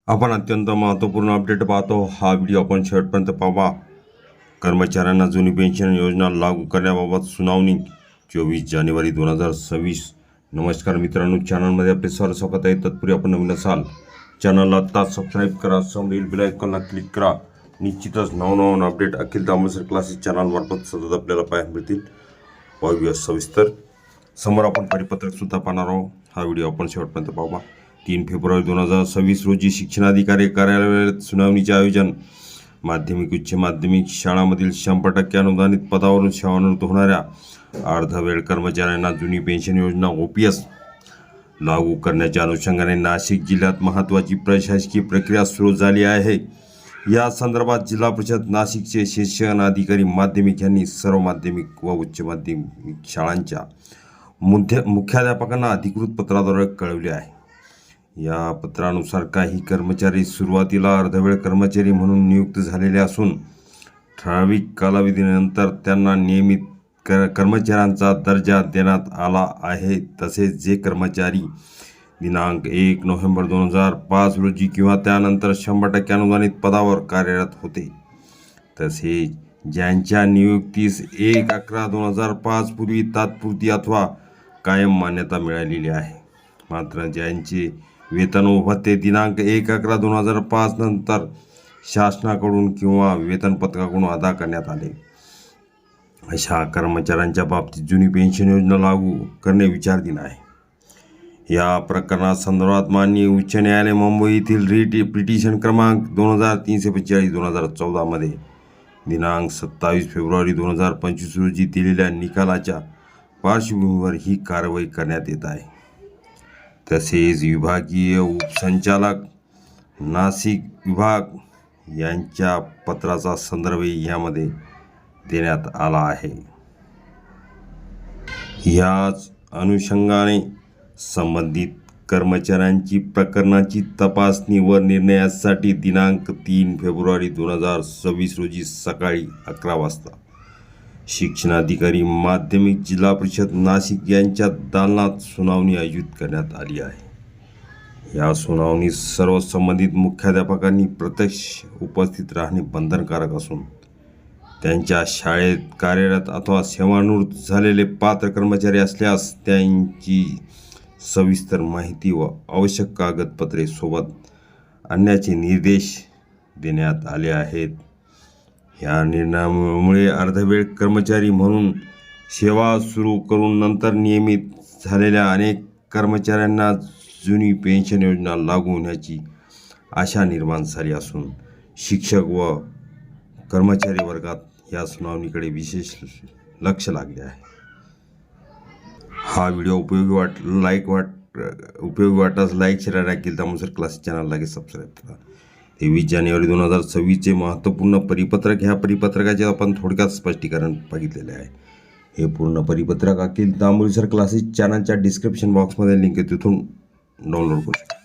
आपण अत्यंत महत्त्वपूर्ण अपडेट पाहतो। हा व्हिडिओ आपण शेवटपर्यंत पाहा। कर्मचाऱ्यांना जुनी पेन्शन योजना लागू करण्याबाबत सुनावणी 24 जानेवारी 2026। नमस्कार मित्रांनो, चॅनलमध्ये आपले स्वागत आहे। तत्पूर्वी आपण नवीन असाल चॅनलला आता सबस्क्राईब करा, समोरील बेल आयकॉनला क्लिक करा। निश्चितच नवनवीन अपडेट अखिल तांबोळसर क्लासेस चॅनलमार्फत सतत आपल्याला पाहायला मिळतील। पाहूया सविस्तर। समोर आपण परिपत्रक सुद्धा पाहणार आहोत। हा व्हिडिओ आपण शेवटपर्यंत पाहा। 3 फेब्रुवारी 2026 रोजी शिक्षणाधिकारी कार्यालयात सुनावणीचे आयोजन। माध्यमिक उच्च माध्यमिक शाळांमधील 100% अनुदानित पदावरून सेवानिवृत्त होणाऱ्या अर्धवेळ कर्मचाऱ्यांना जुनी पेन्शन योजना OPS लागू करण्याच्या अनुषंगाने नाशिक जिल्ह्यात महत्त्वाची प्रशासकीय प्रक्रिया सुरू झाली आहे। या संदर्भात जिल्हा परिषद नाशिकचे शिक्षण अधिकारी माध्यमिक यांनी सर्व माध्यमिक व उच्च माध्यमिक शाळांच्या मुख्याध्यापकांना अधिकृत पत्राद्वारे कळवले आहे। या पत्रानुसार काही कर्मचारी सुरुवातीला अर्धवेळ कर्मचारी म्हणून नियुक्त झालेले असून ठराविक कालावधीनंतर त्यांना नियमित कर्मचाऱ्यांचा दर्जा देण्यात आला आहे। तसेच जे कर्मचारी दिनांक 1 नोव्हेंबर 2005 रोजी किंवा त्यानंतर 100% अनुदानित पदावर कार्यरत होते, तसेच ज्यांच्या नियुक्तीस 1/11/2005 पूर्वी तात्पुरती अथवा कायम मान्यता मिळालेली आहे, मात्र ज्यांचे वेतन व भत्ते दिनांक 1/11/2005 नंतर शासनाकडून किंवा वेतनपत्रकाकडून अदा करण्यात आले, अशा कर्मचाऱ्यांच्या बाबतीत जुनी पेन्शन योजना लागू करणे विचाराधीन आहे। या प्रकरणासंदर्भात माननीय उच्च न्यायालय मुंबई येथील पिटिशन क्रमांक 2345/2014 मध्ये दिनांक 27 फेब्रुवारी 2025 रोजी दिलेल्या निकालाच्या पार्श्वभूमीवर ही कारवाई करण्यात येत आहे। तसेच विभागीय उपसंचालक नाशिक विभाग यांच्या पत्राचा संदर्भ यामध्ये देण्यात आला आहे। याच अनुषंगाने संबंधित कर्मचाऱ्यांची प्रकरणाची तपासणी व निर्णयासाठी दिनांक 3 फेब्रुवारी 2026 रोजी सकाळी 11 वाजता शिक्षणाधिकारी माध्यमिक जिल्हा परिषद नाशिक यांच्या दालनात सुनावणी आयोजित करण्यात आली आहे। या सुनावणीत सर्व संबंधित मुख्याध्यापकांनी प्रत्यक्ष उपस्थित राहणे बंधनकारक असून त्यांच्या शाळेत कार्यरत अथवा सेवानिवृत्त झालेले पात्र कर्मचारी असल्यास त्यांची सविस्तर माहिती व आवश्यक कागदपत्रे सोबत आणण्याचे निर्देश देण्यात आले आहेत। या निर्णयामुळे अर्धवेळ कर्मचारी म्हणून सेवा सुरू करून नंतर नियमित झालेल्या अनेक कर्मचाऱ्यांना जुनी पेन्शन योजना लागू होण्याची आशा निर्माण झाली असून शिक्षक व कर्मचारी वर्गात या सुनावणीकडे विशेष लक्ष लागले आहे। हा व्हिडिओ उपयोगी वाटल्यास लाईक शेअर आणि अखिल तांबोळसर क्लासेस चॅनलला लगेच सबस्क्राईब करा। 23 जानेवारी 2026 महत्त्वपूर्ण परिपत्रक। ह्या परिपत्रकाचे आपण थोडक्यात स्पष्टीकरण बघितलेले आहे। हे पूर्ण परिपत्रक अखिल तांबोळसर क्लासेस चॅनलच्या डिस्क्रिप्शन बॉक्समध्ये लिंक आहे, तिथून डाउनलोड करू शकता।